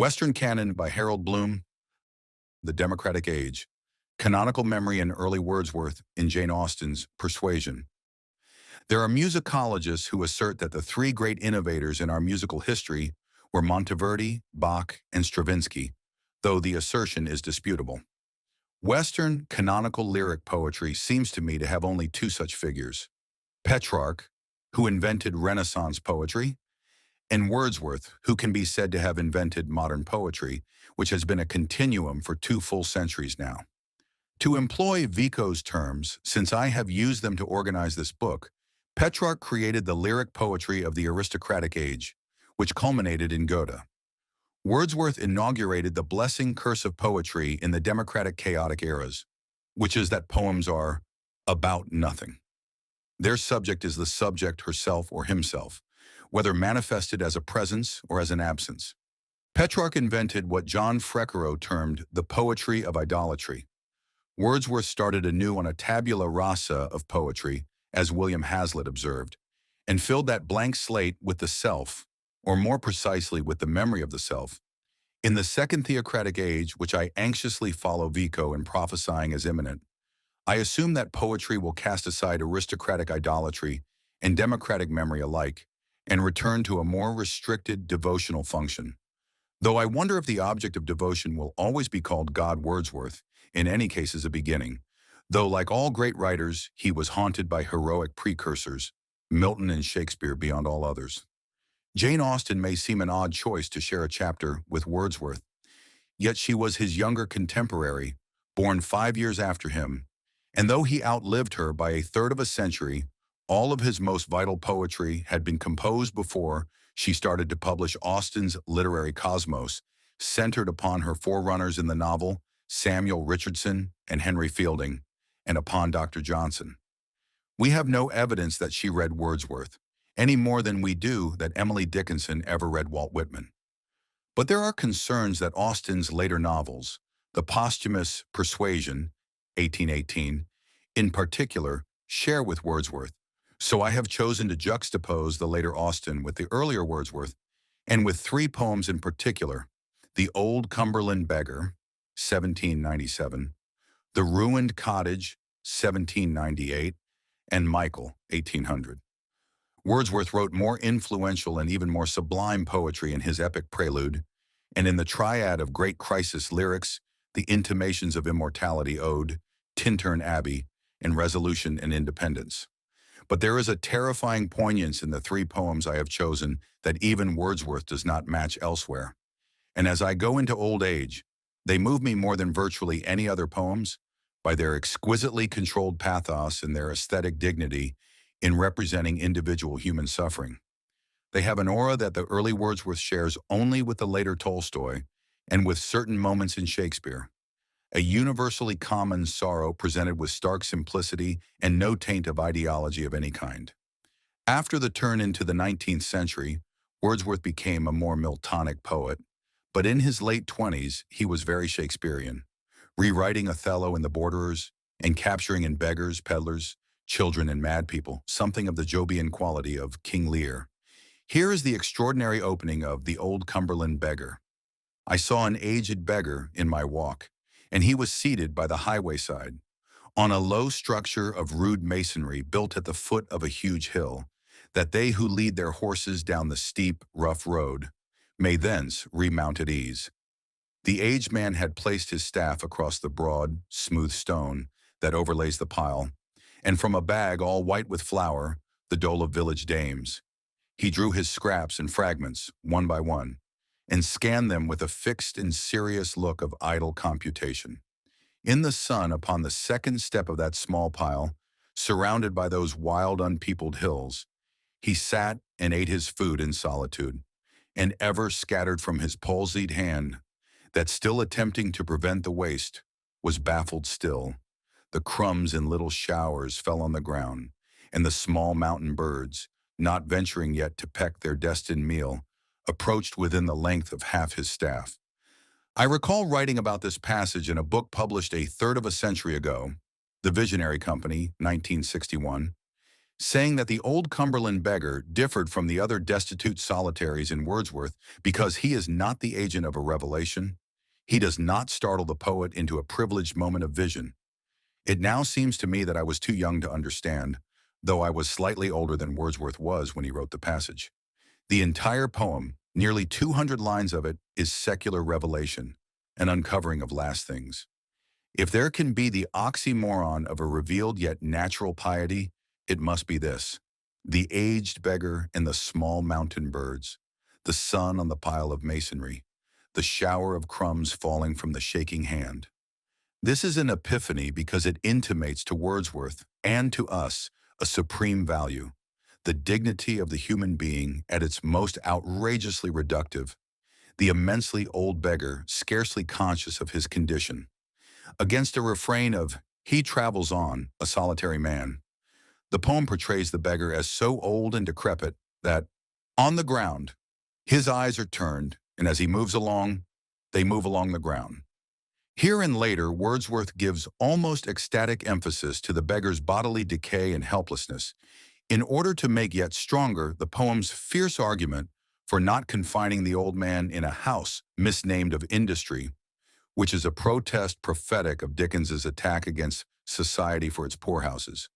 Western Canon by Harold Bloom, The Democratic Age, Canonical Memory in Early Wordsworth in Jane Austen's Persuasion. There are musicologists who assert that the three great innovators in our musical history were Monteverdi, Bach, and Stravinsky, though the assertion is disputable. Western canonical lyric poetry seems to me to have only two such figures: Petrarch, who invented Renaissance poetry, and Wordsworth, who can be said to have invented modern poetry, which has been a continuum for 2 full centuries now. To employ Vico's terms, since I have used them to organize this book, Petrarch created the lyric poetry of the aristocratic age, which culminated in Goethe. Wordsworth inaugurated the blessing-curse of poetry in the democratic chaotic eras, which is that poems are about nothing. Their subject is the subject herself or himself, whether manifested as a presence or as an absence. Petrarch invented what John Frecaro termed the poetry of idolatry. Wordsworth started anew on a tabula rasa of poetry, as William Hazlitt observed, and filled that blank slate with the self, or more precisely with the memory of the self. In the second theocratic age, which I anxiously follow Vico in prophesying as imminent, I assume that poetry will cast aside aristocratic idolatry and democratic memory alike, and return to a more restricted devotional function. Though I wonder if the object of devotion will always be called God. Wordsworth, in any case, is a beginning, though like all great writers, he was haunted by heroic precursors, Milton and Shakespeare beyond all others. Jane Austen may seem an odd choice to share a chapter with Wordsworth, yet she was his younger contemporary, born 5 years after him, and though he outlived her by a third of a century, all of his most vital poetry had been composed before she started to publish Austen's literary cosmos, centered upon her forerunners in the novel, Samuel Richardson and Henry Fielding, and upon Dr. Johnson. We have no evidence that she read Wordsworth, any more than we do that Emily Dickinson ever read Walt Whitman. But there are concerns that Austen's later novels, the posthumous Persuasion, 1818, in particular, share with Wordsworth. So I have chosen to juxtapose the later Austen with the earlier Wordsworth, and with 3 poems in particular: The Old Cumberland Beggar, 1797, The Ruined Cottage, 1798, and Michael, 1800. Wordsworth wrote more influential and even more sublime poetry in his epic Prelude, and in the triad of great crisis lyrics, the Intimations of Immortality Ode, Tintern Abbey, and Resolution and Independence. But there is a terrifying poignance in the 3 poems I have chosen that even Wordsworth does not match elsewhere. And as I go into old age, they move me more than virtually any other poems by their exquisitely controlled pathos and their aesthetic dignity in representing individual human suffering. They have an aura that the early Wordsworth shares only with the later Tolstoy and with certain moments in Shakespeare. A universally common sorrow presented with stark simplicity and no taint of ideology of any kind. After the turn into the 19th century, Wordsworth became a more Miltonic poet, but in his late 20s, he was very Shakespearean, rewriting Othello and the Borderers and capturing in beggars, peddlers, children, and mad people something of the Jobian quality of King Lear. Here is the extraordinary opening of The Old Cumberland Beggar. I saw an aged beggar in my walk, and he was seated by the highway side, on a low structure of rude masonry built at the foot of a huge hill, that they who lead their horses down the steep, rough road may thence remount at ease. The aged man had placed his staff across the broad, smooth stone that overlays the pile, and from a bag all white with flour, the dole of village dames, he drew his scraps and fragments, one by one, and scanned them with a fixed and serious look of idle computation. In the sun, upon the second step of that small pile, surrounded by those wild, unpeopled hills, he sat and ate his food in solitude, and ever scattered from his palsied hand, that still attempting to prevent the waste, was baffled still. The crumbs in little showers fell on the ground, and the small mountain birds, not venturing yet to peck their destined meal, approached within the length of half his staff. I recall writing about this passage in a book published a third of a century ago, The Visionary Company, 1961, saying that the old Cumberland beggar differed from the other destitute solitaries in Wordsworth because he is not the agent of a revelation. He does not startle the poet into a privileged moment of vision. It now seems to me that I was too young to understand, though I was slightly older than Wordsworth was when he wrote the passage. The entire poem, nearly 200 lines of it, is secular revelation, an uncovering of last things. If there can be the oxymoron of a revealed yet natural piety, it must be this: the aged beggar and the small mountain birds, the sun on the pile of masonry, the shower of crumbs falling from the shaking hand. This is an epiphany because it intimates to Wordsworth and to us a supreme value, the dignity of the human being at its most outrageously reductive, the immensely old beggar scarcely conscious of his condition. Against a refrain of "he travels on, a solitary man," the poem portrays the beggar as so old and decrepit that, on the ground, his eyes are turned, and as he moves along, they move along the ground. Here and later, Wordsworth gives almost ecstatic emphasis to the beggar's bodily decay and helplessness, in order to make yet stronger the poem's fierce argument for not confining the old man in a house misnamed of industry, which is a protest prophetic of Dickens's attack against society for its poorhouses.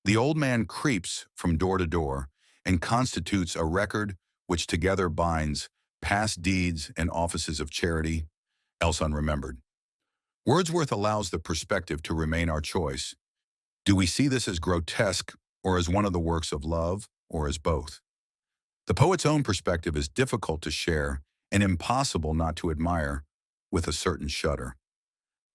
The old man creeps from door to door and constitutes a record which together binds past deeds and offices of charity, else unremembered. Wordsworth allows the perspective to remain our choice. Do we see this as grotesque, or as one of the works of love, or as both? The poet's own perspective is difficult to share and impossible not to admire with a certain shudder.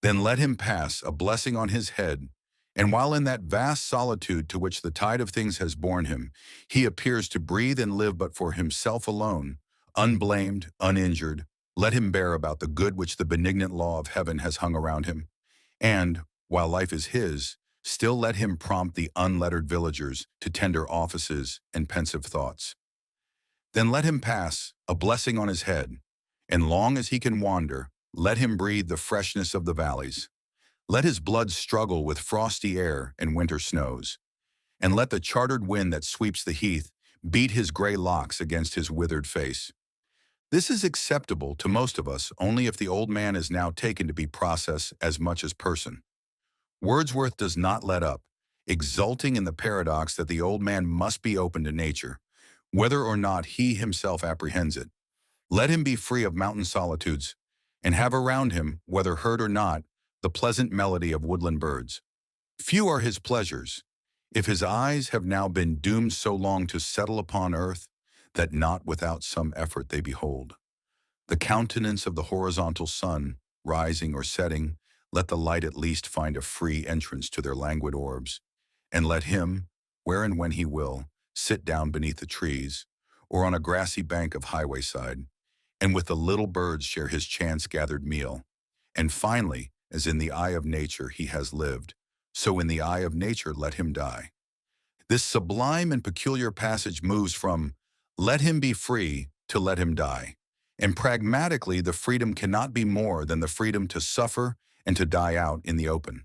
Then let him pass, a blessing on his head, and while in that vast solitude to which the tide of things has borne him, he appears to breathe and live but for himself alone, unblamed, uninjured, let him bear about the good which the benignant law of heaven has hung around him, and, while life is his, still let him prompt the unlettered villagers to tender offices and pensive thoughts. Then let him pass, a blessing on his head, and long as he can wander, let him breathe the freshness of the valleys. Let his blood struggle with frosty air and winter snows, and let the chartered wind that sweeps the heath beat his gray locks against his withered face. This is acceptable to most of us only if the old man is now taken to be process as much as person. Wordsworth does not let up, exulting in the paradox that the old man must be open to nature, whether or not he himself apprehends it. Let him be free of mountain solitudes, and have around him, whether heard or not, the pleasant melody of woodland birds. Few are his pleasures, if his eyes have now been doomed so long to settle upon earth, that not without some effort they behold. The countenance of the horizontal sun, rising or setting, let the light at least find a free entrance to their languid orbs, and let him, where and when he will, sit down beneath the trees, or on a grassy bank of highway side, and with the little birds share his chance-gathered meal. And finally, as in the eye of nature he has lived, so in the eye of nature let him die. This sublime and peculiar passage moves from "let him be free" to "let him die." And pragmatically, the freedom cannot be more than the freedom to suffer and to die out in the open.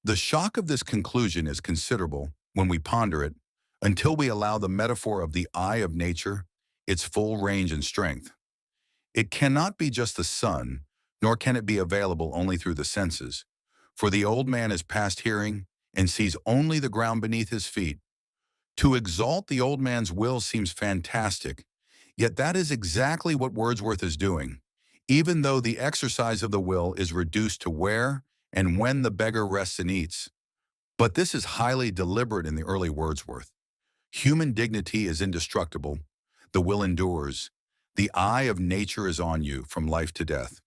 The shock of this conclusion is considerable when we ponder it, until we allow the metaphor of the eye of nature its full range and strength. It cannot be just the sun, nor can it be available only through the senses, for the old man is past hearing and sees only the ground beneath his feet. To exalt the old man's will seems fantastic, yet that is exactly what Wordsworth is doing, even though the exercise of the will is reduced to where and when the beggar rests and eats. But this is highly deliberate in the early Wordsworth. Human dignity is indestructible. The will endures. The eye of nature is on you from life to death.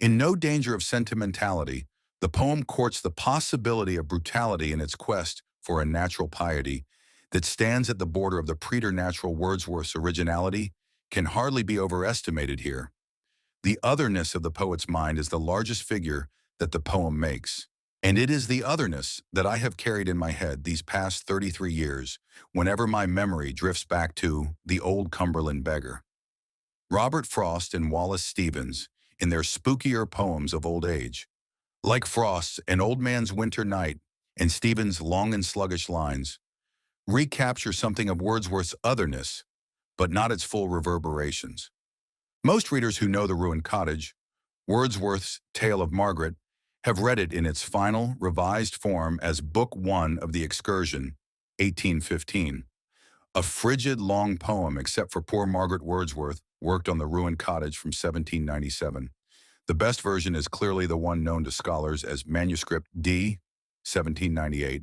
In no danger of sentimentality, the poem courts the possibility of brutality in its quest for a natural piety that stands at the border of the preternatural. Wordsworth's originality can hardly be overestimated here. The otherness of the poet's mind is the largest figure that the poem makes. And it is the otherness that I have carried in my head these past 33 years whenever my memory drifts back to the old Cumberland beggar. Robert Frost and Wallace Stevens, in their spookier poems of old age, like Frost's An Old Man's Winter Night and Stevens' long and sluggish lines, recapture something of Wordsworth's otherness, but not its full reverberations. Most readers who know The Ruined Cottage, Wordsworth's Tale of Margaret, have read it in its final, revised form as Book One of The Excursion, 1815. A frigid, long poem except for poor Margaret Wordsworth, worked on The Ruined Cottage from 1797. The best version is clearly the one known to scholars as Manuscript D, 1798,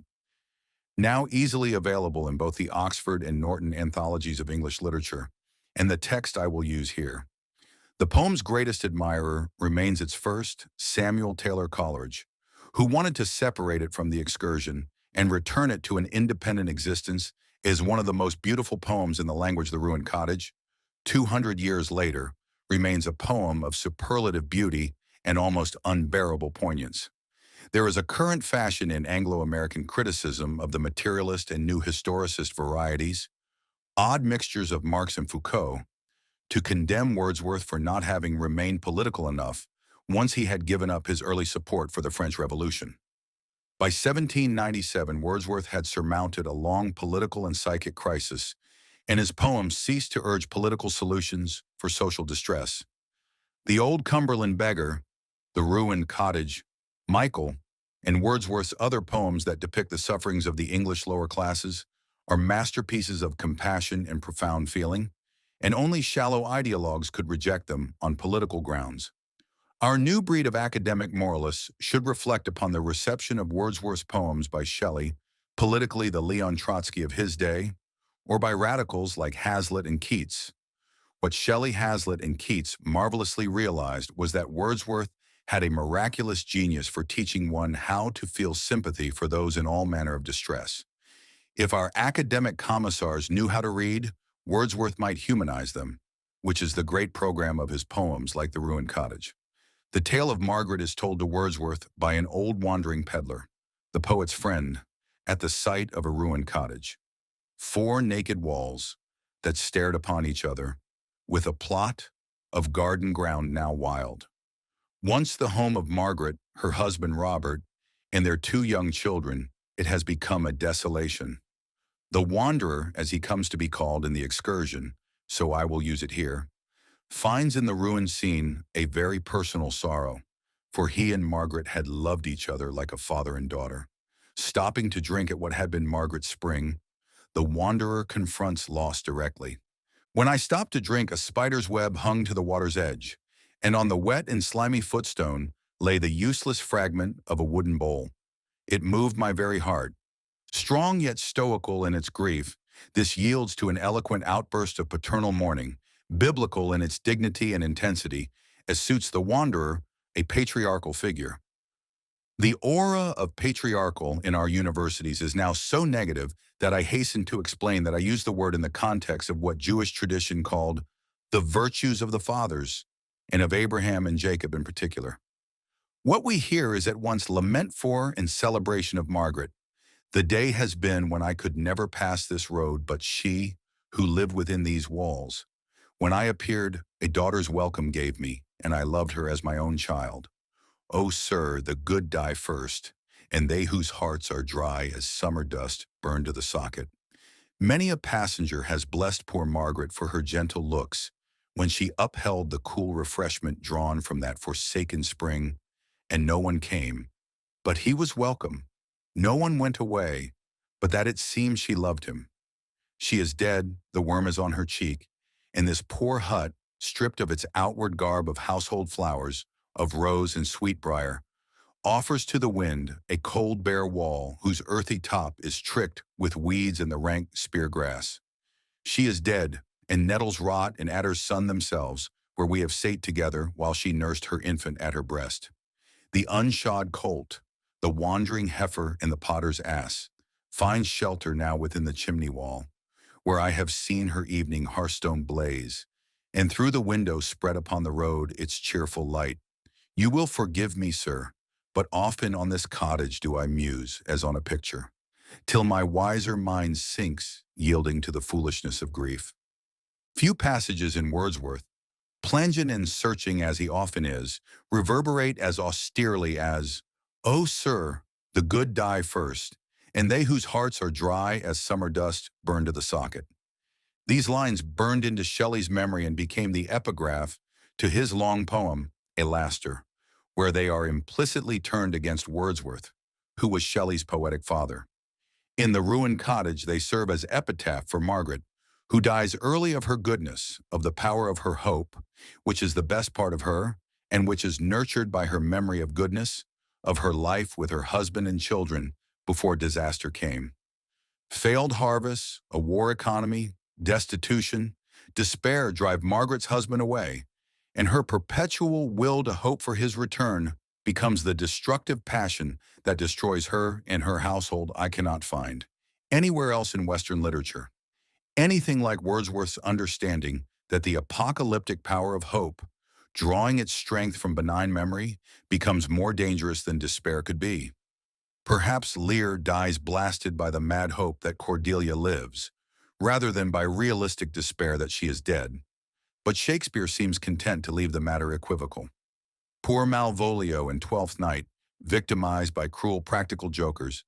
now easily available in both the Oxford and Norton anthologies of English literature, and the text I will use here. The poem's greatest admirer remains its first, Samuel Taylor Coleridge, who wanted to separate it from The Excursion and return it to an independent existence. Is one of the most beautiful poems in the language of The Ruined Cottage. 200 years later, remains a poem of superlative beauty and almost unbearable poignance. There is a current fashion in Anglo-American criticism of the materialist and new historicist varieties, odd mixtures of Marx and Foucault, to condemn Wordsworth for not having remained political enough once he had given up his early support for the French Revolution. By 1797, Wordsworth had surmounted a long political and psychic crisis, and his poems ceased to urge political solutions for social distress. The Old Cumberland Beggar, The Ruined Cottage, Michael, and Wordsworth's other poems that depict the sufferings of the English lower classes are masterpieces of compassion and profound feeling, and only shallow ideologues could reject them on political grounds. Our new breed of academic moralists should reflect upon the reception of Wordsworth's poems by Shelley, politically the Leon Trotsky of his day, or by radicals like Hazlitt and Keats. What Shelley, Hazlitt, and Keats marvelously realized was that Wordsworth had a miraculous genius for teaching one how to feel sympathy for those in all manner of distress. If our academic commissars knew how to read, Wordsworth might humanize them, which is the great program of his poems like The Ruined Cottage. The tale of Margaret is told to Wordsworth by an old wandering peddler, the poet's friend, at the sight of a ruined cottage. 4 naked walls that stared upon each other, with a plot of garden ground now wild. Once the home of Margaret, her husband Robert, and their 2 young children, it has become a desolation. The wanderer, as he comes to be called in The Excursion, so I will use it here, finds in the ruined scene a very personal sorrow, for he and Margaret had loved each other like a father and daughter. Stopping to drink at what had been Margaret's spring, the wanderer confronts loss directly. When I stopped to drink, a spider's web hung to the water's edge, and on the wet and slimy footstone lay the useless fragment of a wooden bowl. It moved my very heart. Strong yet stoical in its grief, this yields to an eloquent outburst of paternal mourning, biblical in its dignity and intensity, as suits the wanderer, a patriarchal figure. The aura of patriarchal in our universities is now so negative that I hasten to explain that I use the word in the context of what Jewish tradition called the virtues of the fathers, and of Abraham and Jacob in particular. What we hear is at once lament for and celebration of Margaret. The day has been when I could never pass this road, but she, who lived within these walls. When I appeared, a daughter's welcome gave me, and I loved her as my own child. O sir, the good die first, and they whose hearts are dry as summer dust burn to the socket. Many a passenger has blessed poor Margaret for her gentle looks, when she upheld the cool refreshment drawn from that forsaken spring, and no one came. But he was welcome. No one went away, but that it seemed she loved him. She is dead, the worm is on her cheek, and this poor hut, stripped of its outward garb of household flowers, of rose and sweetbriar, offers to the wind a cold bare wall whose earthy top is tricked with weeds and the rank speargrass. She is dead, and nettles rot and adders sun themselves, where we have sate together while she nursed her infant at her breast. The unshod colt, the wandering heifer and the potter's ass, finds shelter now within the chimney wall, where I have seen her evening hearthstone blaze, and through the window spread upon the road its cheerful light. You will forgive me, sir, but often on this cottage do I muse, as on a picture, till my wiser mind sinks, yielding to the foolishness of grief. Few passages in Wordsworth, plangent and searching as he often is, reverberate as austerely as, O sir, the good die first, and they whose hearts are dry as summer dust burn to the socket. These lines burned into Shelley's memory and became the epigraph to his long poem, Alastor, where they are implicitly turned against Wordsworth, who was Shelley's poetic father. In the ruined cottage, they serve as epitaph for Margaret, who dies early of her goodness, of the power of her hope, which is the best part of her, and which is nurtured by her memory of goodness, of her life with her husband and children before disaster came. Failed harvests, a war economy, destitution, despair drive Margaret's husband away, and her perpetual will to hope for his return becomes the destructive passion that destroys her and her household. I cannot find anywhere else in Western literature anything like Wordsworth's understanding that the apocalyptic power of hope, drawing its strength from benign memory, becomes more dangerous than despair could be. Perhaps Lear dies blasted by the mad hope that Cordelia lives, rather than by realistic despair that she is dead. But Shakespeare seems content to leave the matter equivocal. Poor Malvolio in Twelfth Night, victimized by cruel practical jokers,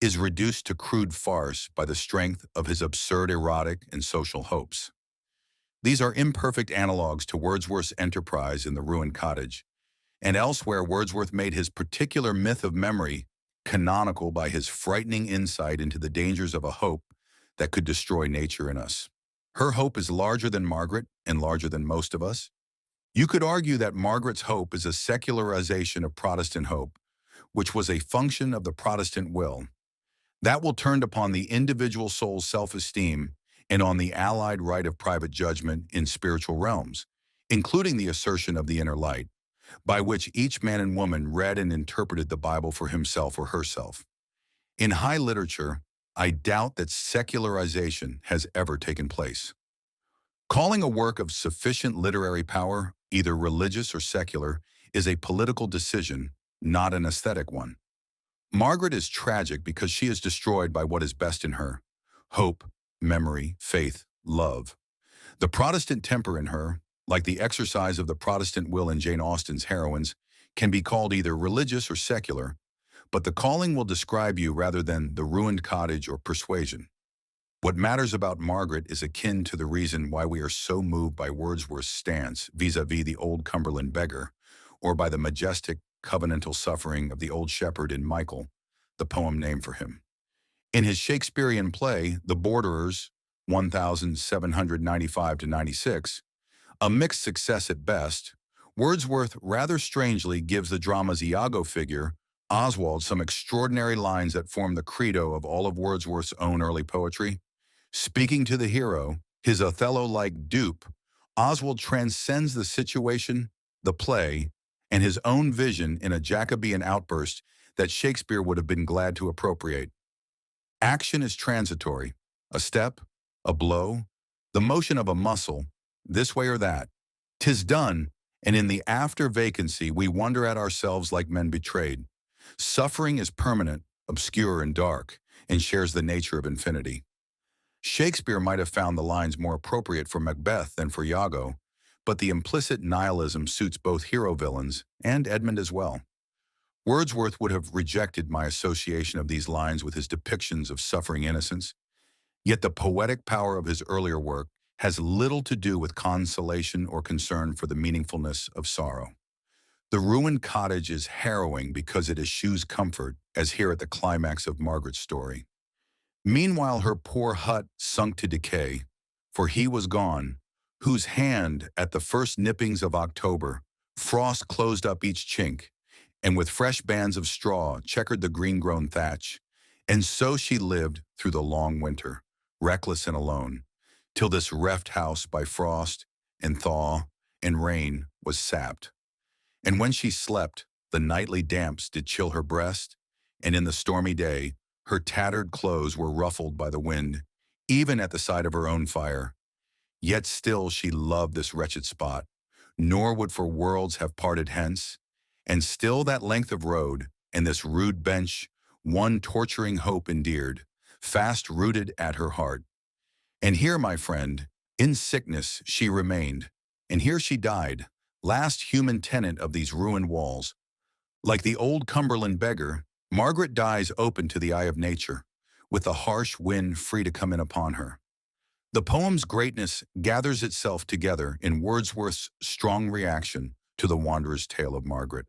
is reduced to crude farce by the strength of his absurd erotic and social hopes. These are imperfect analogues to Wordsworth's enterprise in the ruined cottage, and elsewhere Wordsworth made his particular myth of memory canonical by his frightening insight into the dangers of a hope that could destroy nature in us. Her hope is larger than Margaret and larger than most of us. You could argue that Margaret's hope is a secularization of Protestant hope, which was a function of the Protestant will. That will turn upon the individual soul's self-esteem and on the allied right of private judgment in spiritual realms, including the assertion of the inner light, by which each man and woman read and interpreted the Bible for himself or herself. In high literature, I doubt that secularization has ever taken place. Calling a work of sufficient literary power, either religious or secular, is a political decision, not an aesthetic one. Margaret is tragic because she is destroyed by what is best in her: hope, memory, faith, love. The Protestant temper in her, like the exercise of the Protestant will in Jane Austen's heroines, can be called either religious or secular, but the calling will describe you rather than the ruined cottage or persuasion. What matters about Margaret is akin to the reason why we are so moved by Wordsworth's stance vis-à-vis the old Cumberland beggar, or by the majestic covenantal suffering of the old shepherd in Michael, the poem named for him. In his Shakespearean play, The Borderers, 1795–96, a mixed success at best, Wordsworth rather strangely gives the drama's Iago figure, Oswald, some extraordinary lines that form the credo of all of Wordsworth's own early poetry. Speaking to the hero, his Othello-like dupe, Oswald transcends the situation, the play, and his own vision in a Jacobean outburst that Shakespeare would have been glad to appropriate. Action is transitory, a step, a blow, the motion of a muscle, this way or that. 'Tis done, and in the after vacancy we wonder at ourselves like men betrayed. Suffering is permanent, obscure and dark, and shares the nature of infinity. Shakespeare might have found the lines more appropriate for Macbeth than for Iago, but the implicit nihilism suits both hero-villains and Edmund as well. Wordsworth would have rejected my association of these lines with his depictions of suffering innocence, yet the poetic power of his earlier work has little to do with consolation or concern for the meaningfulness of sorrow. The ruined cottage is harrowing because it eschews comfort, as here at the climax of Margaret's story. Meanwhile, her poor hut sunk to decay, for he was gone, whose hand, at the first nippings of October, frost closed up each chink, and with fresh bands of straw checkered the green-grown thatch, and so she lived through the long winter, reckless and alone, till this reft house by frost and thaw and rain was sapped. And when she slept, the nightly damps did chill her breast, and in the stormy day, her tattered clothes were ruffled by the wind, even at the sight of her own fire. Yet still she loved this wretched spot, nor would for worlds have parted hence, and still that length of road, and this rude bench, one torturing hope endeared, fast rooted at her heart. And here, my friend, in sickness she remained, and here she died, last human tenant of these ruined walls. Like the old Cumberland beggar, Margaret dies open to the eye of nature, with the harsh wind free to come in upon her. The poem's greatness gathers itself together in Wordsworth's strong reaction to the wanderer's tale of Margaret.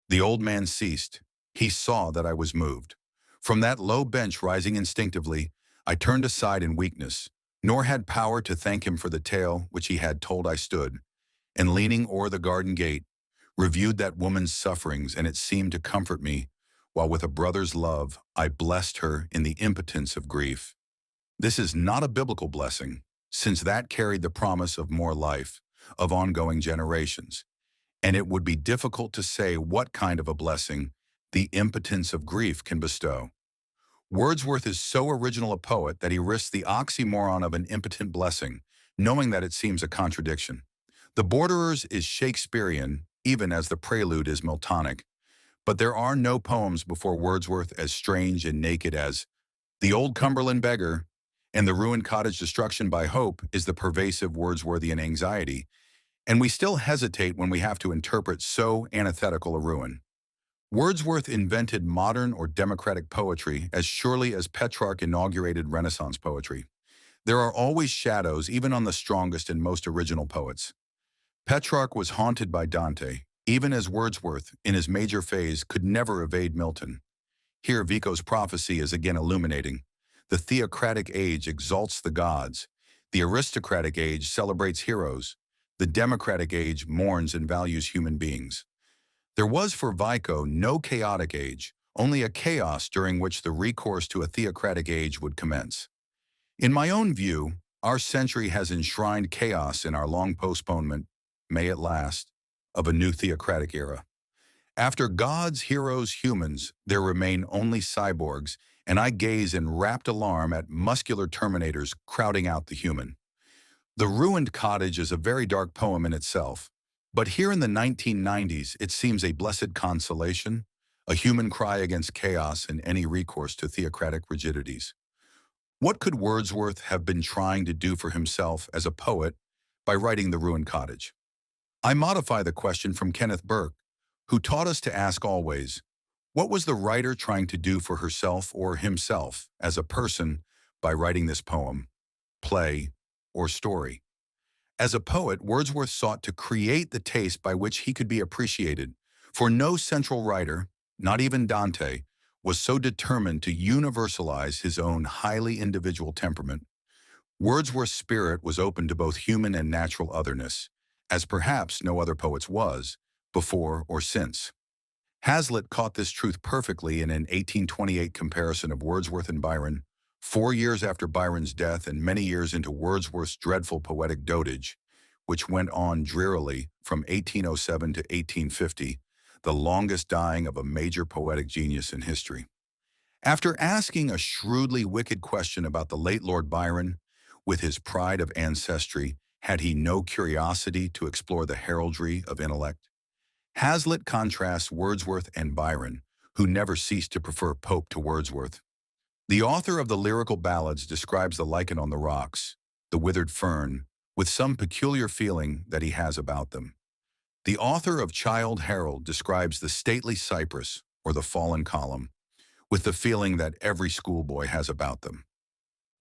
The old man ceased. He saw that I was moved. From that low bench rising instinctively, I turned aside in weakness, nor had power to thank him for the tale which he had told. I stood, and leaning o'er the garden gate, reviewed that woman's sufferings, and it seemed to comfort me, while with a brother's love I blessed her in the impotence of grief. This is not a biblical blessing, since that carried the promise of more life, of ongoing generations, and it would be difficult to say what kind of a blessing the impotence of grief can bestow. Wordsworth is so original a poet that he risks the oxymoron of an impotent blessing, knowing that it seems a contradiction. The Borderers is Shakespearean, even as the prelude is Miltonic, but there are no poems before Wordsworth as strange and naked as The Old Cumberland Beggar, and The Ruined Cottage. Destruction by Hope is the pervasive Wordsworthian anxiety, and we still hesitate when we have to interpret so antithetical a ruin. Wordsworth invented modern or democratic poetry as surely as Petrarch inaugurated Renaissance poetry. There are always shadows even on the strongest and most original poets. Petrarch was haunted by Dante, even as Wordsworth, in his major phase, could never evade Milton. Here Vico's prophecy is again illuminating. The theocratic age exalts the gods. The aristocratic age celebrates heroes. The democratic age mourns and values human beings. There was for Vico no chaotic age, only a chaos during which the recourse to a theocratic age would commence. In my own view, our century has enshrined chaos in our long postponement, may it last, of a new theocratic era. After gods, heroes, humans, there remain only cyborgs, and I gaze in rapt alarm at muscular terminators crowding out the human. The Ruined Cottage is a very dark poem in itself, but here in the 1990s it seems a blessed consolation, a human cry against chaos and any recourse to theocratic rigidities. What could Wordsworth have been trying to do for himself as a poet by writing The Ruined Cottage? I modify the question from Kenneth Burke, who taught us to ask always, what was the writer trying to do for herself or himself as a person by writing this poem, play, or story? As a poet, Wordsworth sought to create the taste by which he could be appreciated, for no central writer, not even Dante, was so determined to universalize his own highly individual temperament. Wordsworth's spirit was open to both human and natural otherness, as perhaps no other poet's was, before or since. Hazlitt caught this truth perfectly in an 1828 comparison of Wordsworth and Byron, 4 years after Byron's death and many years into Wordsworth's dreadful poetic dotage, which went on drearily from 1807 to 1850, the longest dying of a major poetic genius in history. After asking a shrewdly wicked question about the late Lord Byron, with his pride of ancestry, had he no curiosity to explore the heraldry of intellect? Hazlitt contrasts Wordsworth and Byron, who never ceased to prefer Pope to Wordsworth. The author of the lyrical ballads describes the lichen on the rocks, the withered fern, with some peculiar feeling that he has about them. The author of Childe Harold describes the stately cypress, or the fallen column, with the feeling that every schoolboy has about them.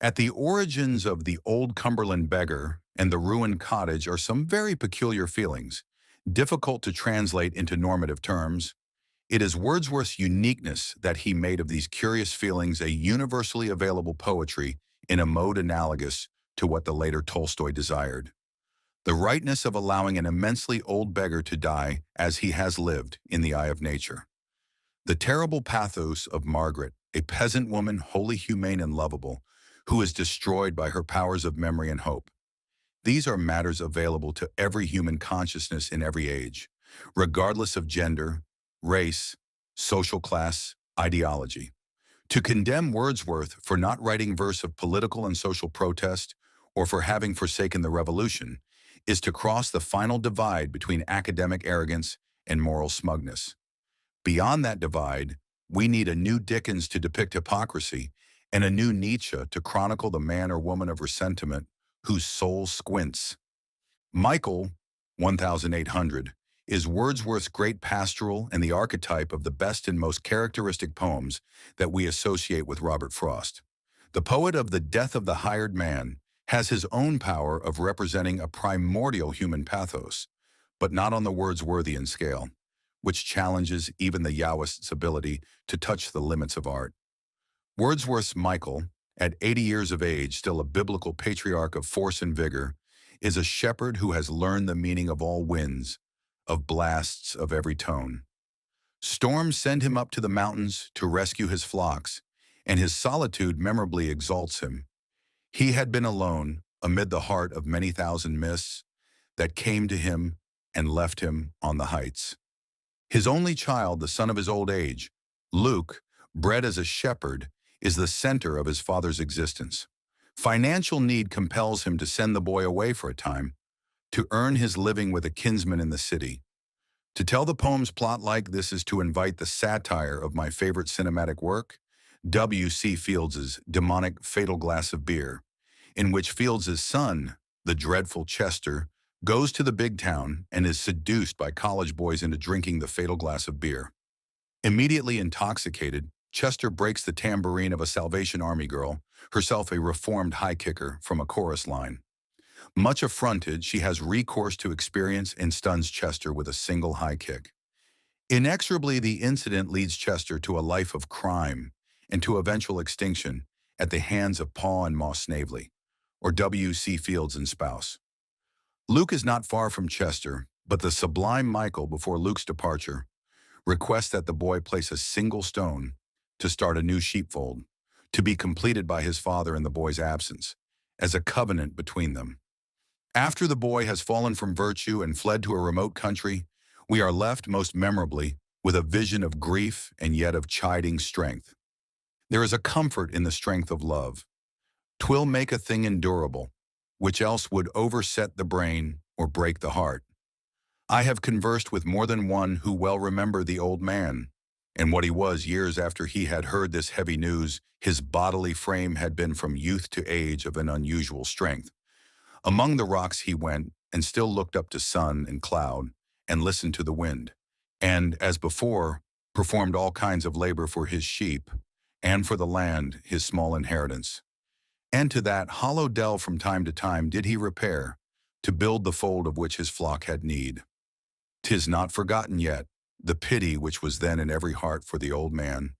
At the origins of The Old Cumberland Beggar and The Ruined Cottage are some very peculiar feelings, difficult to translate into normative terms. It is Wordsworth's uniqueness that he made of these curious feelings a universally available poetry in a mode analogous to what the later Tolstoy desired. The rightness of allowing an immensely old beggar to die as he has lived in the eye of nature. The terrible pathos of Margaret, a peasant woman wholly humane and lovable, who is destroyed by her powers of memory and hope. These are matters available to every human consciousness in every age, regardless of gender, race, social class, ideology. To condemn Wordsworth for not writing verse of political and social protest or for having forsaken the revolution is to cross the final divide between academic arrogance and moral smugness. Beyond that divide, we need a new Dickens to depict hypocrisy and a new Nietzsche to chronicle the man or woman of ressentiment whose soul squints. Michael, 1800, is Wordsworth's great pastoral and the archetype of the best and most characteristic poems that we associate with Robert Frost. The poet of The Death of the Hired Man has his own power of representing a primordial human pathos, but not on the Wordsworthian scale, which challenges even the Yaoist's ability to touch the limits of art. Wordsworth's Michael, at 80 years of age, still a biblical patriarch of force and vigor, is a shepherd who has learned the meaning of all winds, of blasts of every tone. Storms send him up to the mountains to rescue his flocks, and his solitude memorably exalts him. He had been alone amid the heart of many thousand mists that came to him and left him on the heights. His only child, the son of his old age, Luke, bred as a shepherd, is the center of his father's existence. Financial need compels him to send the boy away for a time, to earn his living with a kinsman in the city. To tell the poem's plot like this is to invite the satire of my favorite cinematic work, W.C. Fields's demonic Fatal Glass of Beer, in which Fields's son, the dreadful Chester, goes to the big town and is seduced by college boys into drinking the fatal glass of beer. Immediately intoxicated, Chester breaks the tambourine of a Salvation Army girl, herself a reformed high kicker, from a chorus line. Much affronted, she has recourse to experience and stuns Chester with a single high kick. Inexorably, the incident leads Chester to a life of crime and to eventual extinction at the hands of Paw and Ma Snavely, or W.C. Fields and spouse. Luke is not far from Chester, but the sublime Michael, before Luke's departure, requests that the boy place a single stone to start a new sheepfold, to be completed by his father in the boy's absence, as a covenant between them. After the boy has fallen from virtue and fled to a remote country, we are left, most memorably, with a vision of grief and yet of chiding strength. There is a comfort in the strength of love. "'Twill make a thing endurable, which else would overset the brain or break the heart. I have conversed with more than one who well remember the old man, and what he was years after he had heard this heavy news. His bodily frame had been from youth to age of an unusual strength. Among the rocks he went, and still looked up to sun and cloud, and listened to the wind, and, as before, performed all kinds of labor for his sheep, and for the land, his small inheritance. And to that hollow dell from time to time did he repair, to build the fold of which his flock had need. 'Tis not forgotten yet, the pity which was then in every heart for the old man,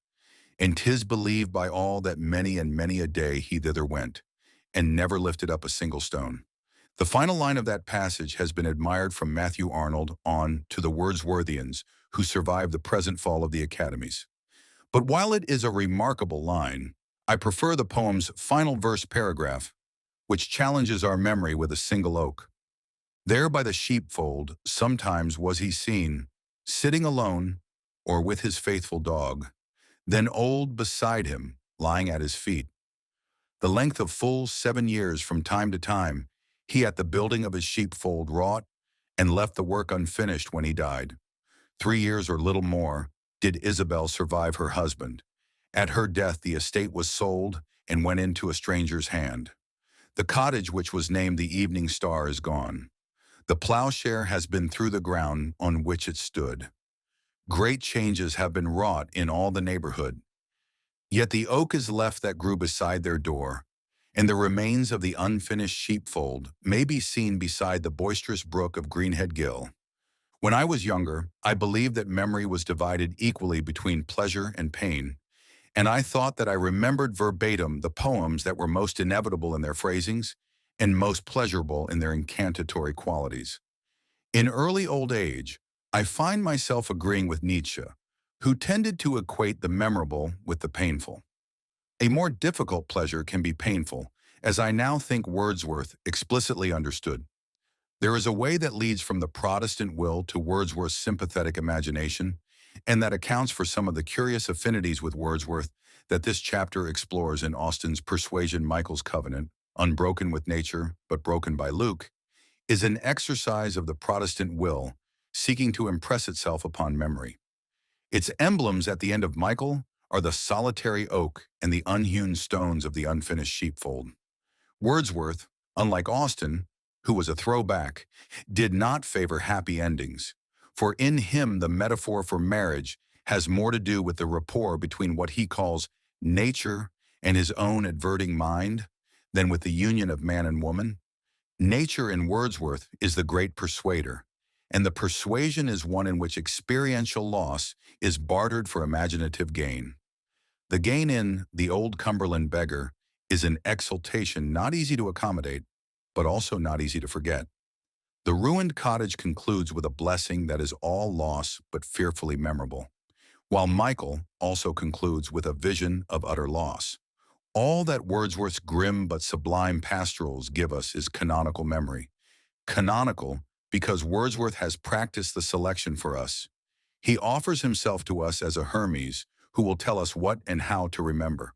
and 'tis believed by all that many and many a day he thither went, and never lifted up a single stone." The final line of that passage has been admired from Matthew Arnold on to the Wordsworthians who survived the present fall of the academies. But while it is a remarkable line, I prefer the poem's final verse paragraph, which challenges our memory with a single oak. "There by the sheepfold sometimes was he seen, sitting alone, or with his faithful dog, then old beside him, lying at his feet. The length of full 7 years from time to time, he at the building of his sheepfold wrought, and left the work unfinished when he died. 3 years or little more did Isabel survive her husband. At her death the estate was sold and went into a stranger's hand. The cottage which was named the Evening Star is gone. The plowshare has been through the ground on which it stood. Great changes have been wrought in all the neighborhood. Yet the oak is left that grew beside their door, and the remains of the unfinished sheepfold may be seen beside the boisterous brook of Greenhead Gill. When I was younger, I believed that memory was divided equally between pleasure and pain, and I thought that I remembered verbatim the poems that were most inevitable in their phrasings and most pleasurable in their incantatory qualities. In early old age, I find myself agreeing with Nietzsche, who tended to equate the memorable with the painful. A more difficult pleasure can be painful, as I now think Wordsworth explicitly understood. There is a way that leads from the Protestant will to Wordsworth's sympathetic imagination, and that accounts for some of the curious affinities with Wordsworth that this chapter explores in Austen's Persuasion Michael's Covenant, unbroken with nature but broken by Luke, is an exercise of the Protestant will seeking to impress itself upon memory. Its emblems at the end of Michael are the solitary oak and the unhewn stones of the unfinished sheepfold. Wordsworth, unlike Austen, who was a throwback, did not favor happy endings, For in him the metaphor for marriage has more to do with the rapport between what he calls nature and his own adverting mind than with the union of man and woman. Nature in Wordsworth is the great persuader, and the persuasion is one in which experiential loss is bartered for imaginative gain. The gain in The Old Cumberland Beggar is an exultation not easy to accommodate, but also not easy to forget. The ruined cottage concludes with a blessing that is all loss but fearfully memorable, while Michael also concludes with a vision of utter loss. All that Wordsworth's grim but sublime pastorals give us is canonical memory. Canonical because Wordsworth has practiced the selection for us. He offers himself to us as a Hermes who will tell us what and how to remember,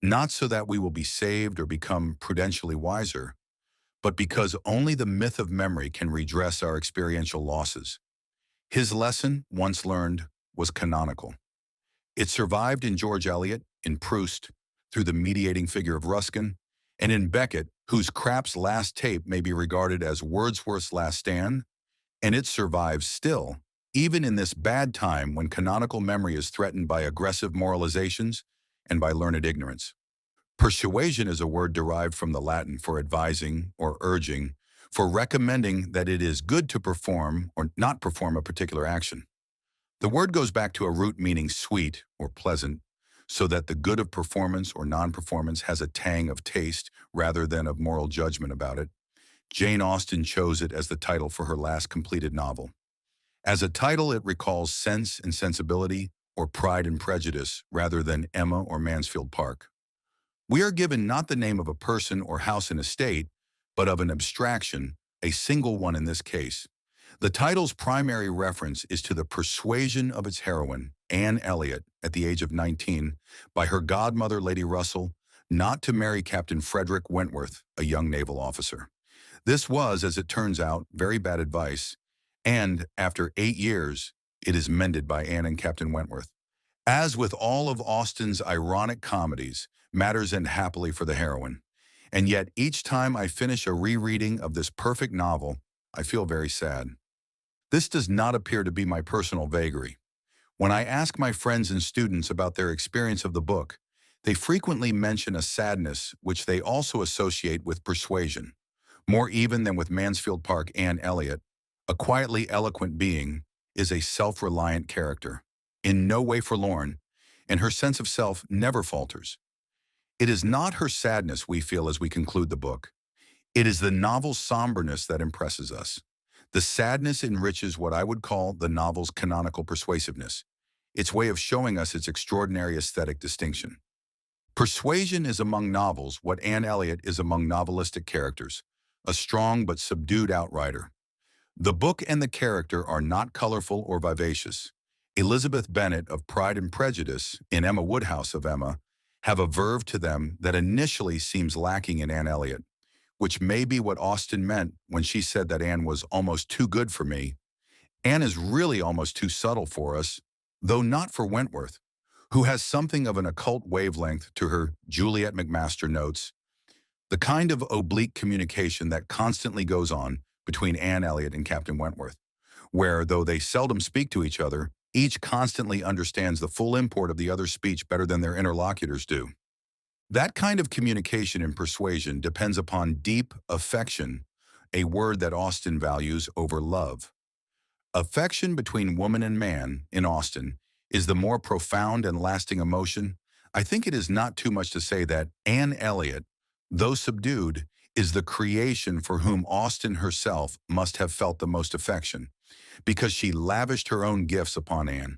not so that we will be saved or become prudentially wiser, but because only the myth of memory can redress our experiential losses. His lesson, once learned, was canonical. It survived in George Eliot, in Proust, through the mediating figure of Ruskin, and in Beckett, whose Krapp's last tape may be regarded as Wordsworth's last stand, and it survives still, even in this bad time when canonical memory is threatened by aggressive moralizations and by learned ignorance. Persuasion is a word derived from the Latin for advising or urging, for recommending that it is good to perform or not perform a particular action. The word goes back to a root meaning sweet or pleasant, so that the good of performance or non-performance has a tang of taste rather than of moral judgment about it. Jane Austen chose it as the title for her last completed novel. As a title, it recalls Sense and Sensibility or Pride and Prejudice rather than Emma or Mansfield Park. We are given not the name of a person or house and estate, but of an abstraction, a single one in this case. The title's primary reference is to the persuasion of its heroine, Anne Elliot, at the age of 19, by her godmother, Lady Russell, not to marry Captain Frederick Wentworth, a young naval officer. This was, as it turns out, very bad advice, and after 8 years, it is mended by Anne and Captain Wentworth. As with all of Austen's ironic comedies, matters end happily for the heroine. And yet, each time I finish a rereading of this perfect novel, I feel very sad. This does not appear to be my personal vagary. When I ask my friends and students about their experience of the book, they frequently mention a sadness which they also associate with persuasion. More even than with Mansfield Park, Anne Elliot, a quietly eloquent being, is a self-reliant character, in no way forlorn, and her sense of self never falters. It is not her sadness we feel as we conclude the book. It is the novel's somberness that impresses us. The sadness enriches what I would call the novel's canonical persuasiveness, its way of showing us its extraordinary aesthetic distinction. Persuasion is among novels what Anne Elliot is among novelistic characters, a strong but subdued outrider. The book and the character are not colorful or vivacious. Elizabeth Bennet of Pride and Prejudice and Emma Woodhouse of Emma have a verve to them that initially seems lacking in Anne Elliot, which may be what Austen meant when she said that Anne was almost too good for me. Anne is really almost too subtle for us, though not for Wentworth, who has something of an occult wavelength to her Juliet McMaster notes, the kind of oblique communication that constantly goes on between Anne Elliot and Captain Wentworth, where, though they seldom speak to each other, each constantly understands the full import of the other's speech better than their interlocutors do. That kind of communication and persuasion depends upon deep affection, a word that Austen values over love. Affection between woman and man, in Austen, is the more profound and lasting emotion. I think it is not too much to say that Anne Elliot, though subdued, is the creation for whom Austen herself must have felt the most affection, because she lavished her own gifts upon Anne.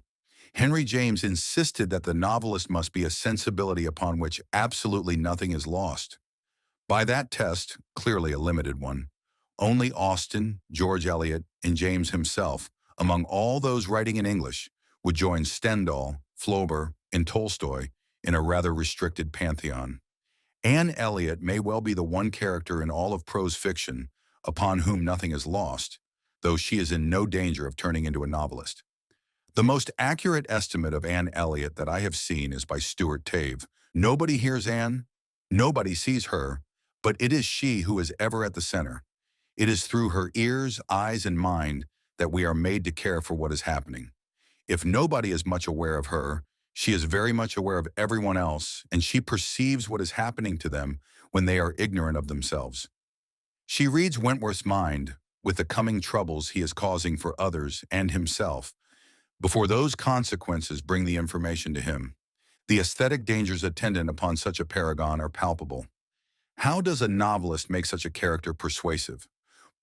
Henry James insisted that the novelist must be a sensibility upon which absolutely nothing is lost. By that test, clearly a limited one, only Austen, George Eliot, and James himself, among all those writing in English, would join Stendhal, Flaubert, and Tolstoy in a rather restricted pantheon. Anne Elliot may well be the one character in all of prose fiction upon whom nothing is lost, though she is in no danger of turning into a novelist. The most accurate estimate of Anne Elliot that I have seen is by Stuart Tave. Nobody hears Anne, nobody sees her, but it is she who is ever at the center. It is through her ears, eyes, and mind that we are made to care for what is happening. If nobody is much aware of her, she is very much aware of everyone else, and she perceives what is happening to them when they are ignorant of themselves. She reads Wentworth's mind with the coming troubles he is causing for others and himself, before those consequences bring the information to him. The aesthetic dangers attendant upon such a paragon are palpable. How does a novelist make such a character persuasive?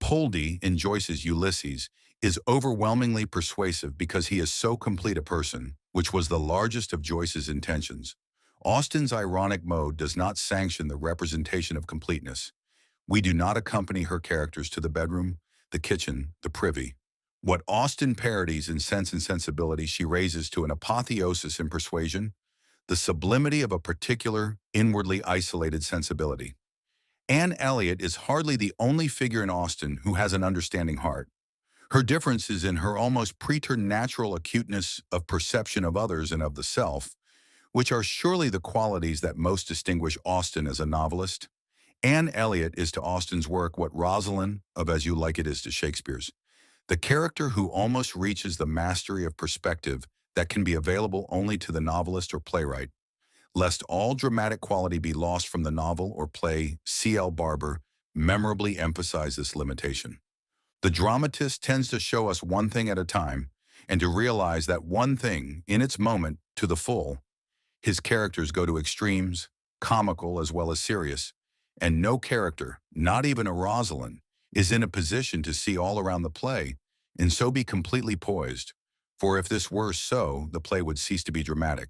Poldy, in Joyce's Ulysses, is overwhelmingly persuasive because he is so complete a person, which was the largest of Joyce's intentions. Austen's ironic mode does not sanction the representation of completeness. We do not accompany her characters to the bedroom, the kitchen, the privy. What Austen parodies in Sense and Sensibility she raises to an apotheosis in Persuasion, the sublimity of a particular, inwardly isolated sensibility. Anne Elliot is hardly the only figure in Austen who has an understanding heart. Her difference is in her almost preternatural acuteness of perception of others and of the self, which are surely the qualities that most distinguish Austen as a novelist. Anne Elliot is to Austen's work what Rosalind of As You Like It is to Shakespeare's. The character who almost reaches the mastery of perspective that can be available only to the novelist or playwright. Lest all dramatic quality be lost from the novel or play, C.L. Barber memorably emphasized this limitation. The dramatist tends to show us one thing at a time, and to realize that one thing, in its moment, to the full. His characters go to extremes, comical as well as serious, and no character, not even a Rosalind, is in a position to see all around the play, and so be completely poised, for if this were so, the play would cease to be dramatic.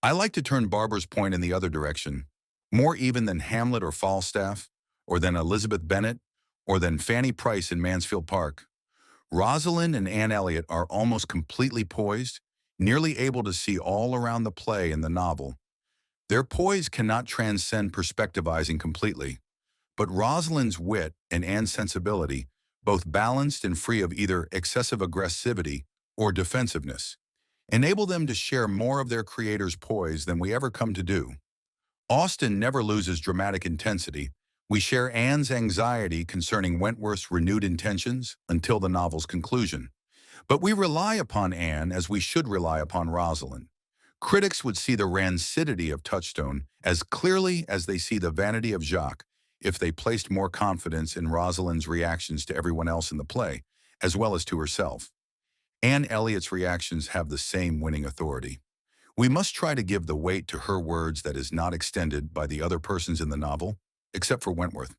I like to turn Barber's point in the other direction, more even than Hamlet or Falstaff, or than Elizabeth Bennet, or than Fanny Price in Mansfield Park. Rosalind and Anne Elliot are almost completely poised, nearly able to see all around the play and the novel. Their poise cannot transcend perspectivizing completely, but Rosalind's wit and Anne's sensibility, both balanced and free of either excessive aggressivity or defensiveness, enable them to share more of their creator's poise than we ever come to do. Austen never loses dramatic intensity. We share Anne's anxiety concerning Wentworth's renewed intentions until the novel's conclusion. But we rely upon Anne as we should rely upon Rosalind. Critics would see the rancidity of Touchstone as clearly as they see the vanity of Jacques if they placed more confidence in Rosalind's reactions to everyone else in the play, as well as to herself. Anne Elliot's reactions have the same winning authority. We must try to give the weight to her words that is not extended by the other persons in the novel, except for Wentworth.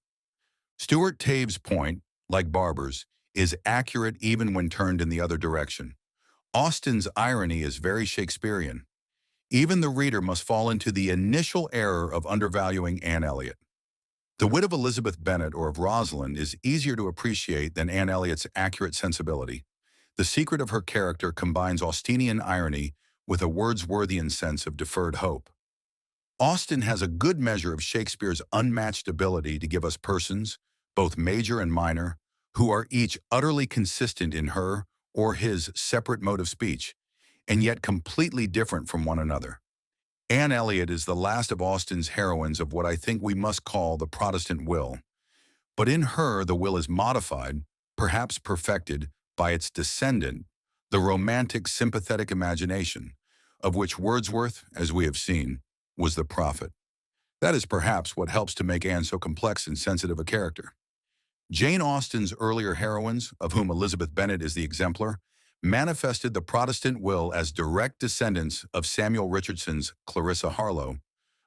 Stuart Tave's point, like Barber's, is accurate even when turned in the other direction. Austen's irony is very Shakespearean. Even the reader must fall into the initial error of undervaluing Anne Elliot. The wit of Elizabeth Bennet or of Rosalind is easier to appreciate than Anne Elliot's accurate sensibility. The secret of her character combines Austenian irony with a Wordsworthian sense of deferred hope. Austen has a good measure of Shakespeare's unmatched ability to give us persons, both major and minor, who are each utterly consistent in her or his separate mode of speech, and yet completely different from one another. Anne Elliot is the last of Austen's heroines of what I think we must call the Protestant will. But in her, the will is modified, perhaps perfected, by its descendant, the romantic, sympathetic imagination, of which Wordsworth, as we have seen, was the prophet. That is perhaps what helps to make Anne so complex and sensitive a character. Jane Austen's earlier heroines, of whom Elizabeth Bennet is the exemplar, manifested the Protestant will as direct descendants of Samuel Richardson's Clarissa Harlowe,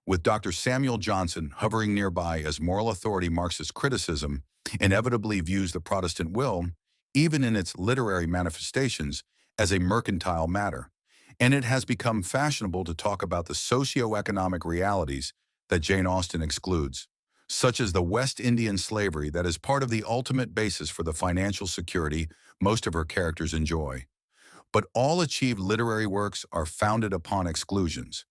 with Dr. Samuel Johnson hovering nearby as moral authority. Marxist criticism inevitably views the Protestant will, even in its literary manifestations, as a mercantile matter, and it has become fashionable to talk about the socio-economic realities that Jane Austen excludes, such as the West Indian slavery that is part of the ultimate basis for the financial security most of her characters enjoy. But all achieved literary works are founded upon exclusions,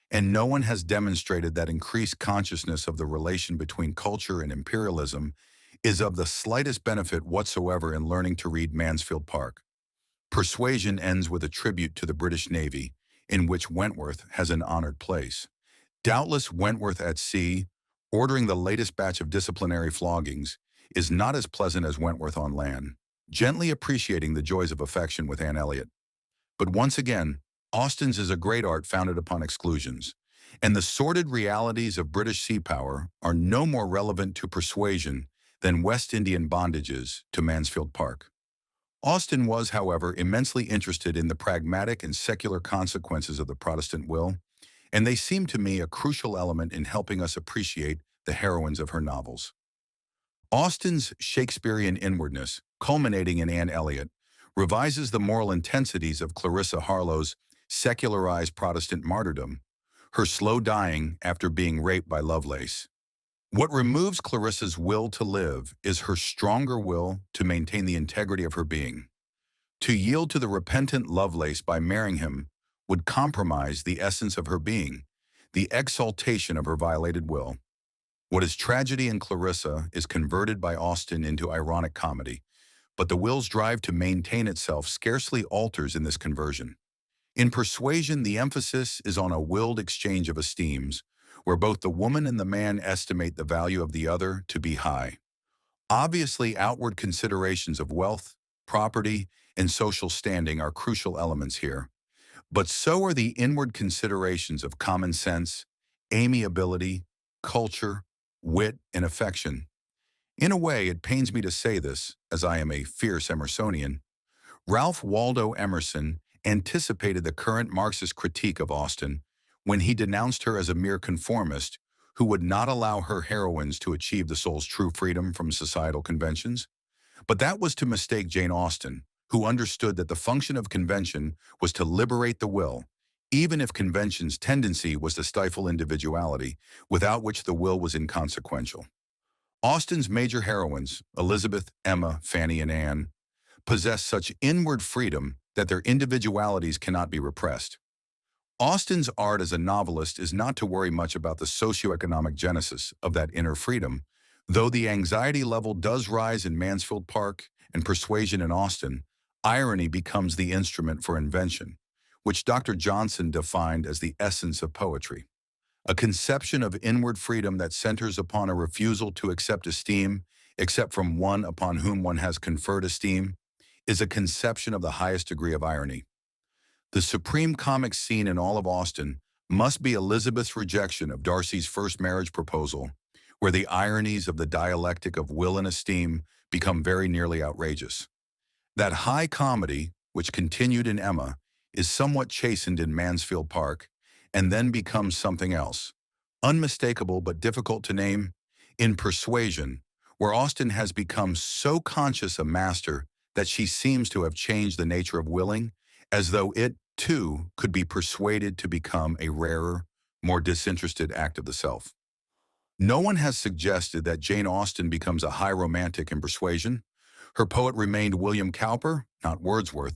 and no one has demonstrated that increased consciousness of the relation between culture and imperialism is of the slightest benefit whatsoever in learning to read Mansfield Park. Persuasion ends with a tribute to the British Navy, in which Wentworth has an honored place. Doubtless Wentworth at sea, ordering the latest batch of disciplinary floggings, is not as pleasant as Wentworth on land. gently appreciating the joys of affection with Anne Elliot. But once again, Austen's is a great art founded upon exclusions, and the sordid realities of British sea power are no more relevant to Persuasion than West Indian bondages to Mansfield Park. Austen was, however, immensely interested in the pragmatic and secular consequences of the Protestant will, and they seem to me a crucial element in helping us appreciate the heroines of her novels. Austen's Shakespearean inwardness, culminating in Anne Elliot, revises the moral intensities of Clarissa Harlowe's secularized Protestant martyrdom, her slow dying after being raped by Lovelace. What removes Clarissa's will to live is her stronger will to maintain the integrity of her being. To yield to the repentant Lovelace by marrying him would compromise the essence of her being, the exaltation of her violated will. What is tragedy in Clarissa is converted by Austen into ironic comedy, but the will's drive to maintain itself scarcely alters in this conversion. In Persuasion, the emphasis is on a willed exchange of esteems, where both the woman and the man estimate the value of the other to be high. Obviously, outward considerations of wealth, property, and social standing are crucial elements here, but so are the inward considerations of common sense, amiability, culture, wit, and affection. In a way, it pains me to say this, as I am a fierce Emersonian, Ralph Waldo Emerson anticipated the current Marxist critique of Austen when he denounced her as a mere conformist who would not allow her heroines to achieve the soul's true freedom from societal conventions. But that was to mistake Jane Austen, who understood that the function of convention was to liberate the will, even if convention's tendency was to stifle individuality, without which the will was inconsequential. Austen's major heroines, Elizabeth, Emma, Fanny, and Anne, possess such inward freedom that their individualities cannot be repressed. Austen's art as a novelist is not to worry much about the socioeconomic genesis of that inner freedom, though the anxiety level does rise in Mansfield Park and Persuasion in Austen. Irony becomes the instrument for invention, which Dr. Johnson defined as the essence of poetry. A conception of inward freedom that centers upon a refusal to accept esteem, except from one upon whom one has conferred esteem, is a conception of the highest degree of irony. The supreme comic scene in all of Austen must be Elizabeth's rejection of Darcy's first marriage proposal, where the ironies of the dialectic of will and esteem become very nearly outrageous. That high comedy, which continued in Emma, is somewhat chastened in Mansfield Park, and then becomes something else, unmistakable but difficult to name, in Persuasion, where Austen has become so conscious a master that she seems to have changed the nature of willing, as though it, too, could be persuaded to become a rarer, more disinterested act of the self. No one has suggested that Jane Austen becomes a high romantic in Persuasion. Her poet remained William Cowper, not Wordsworth,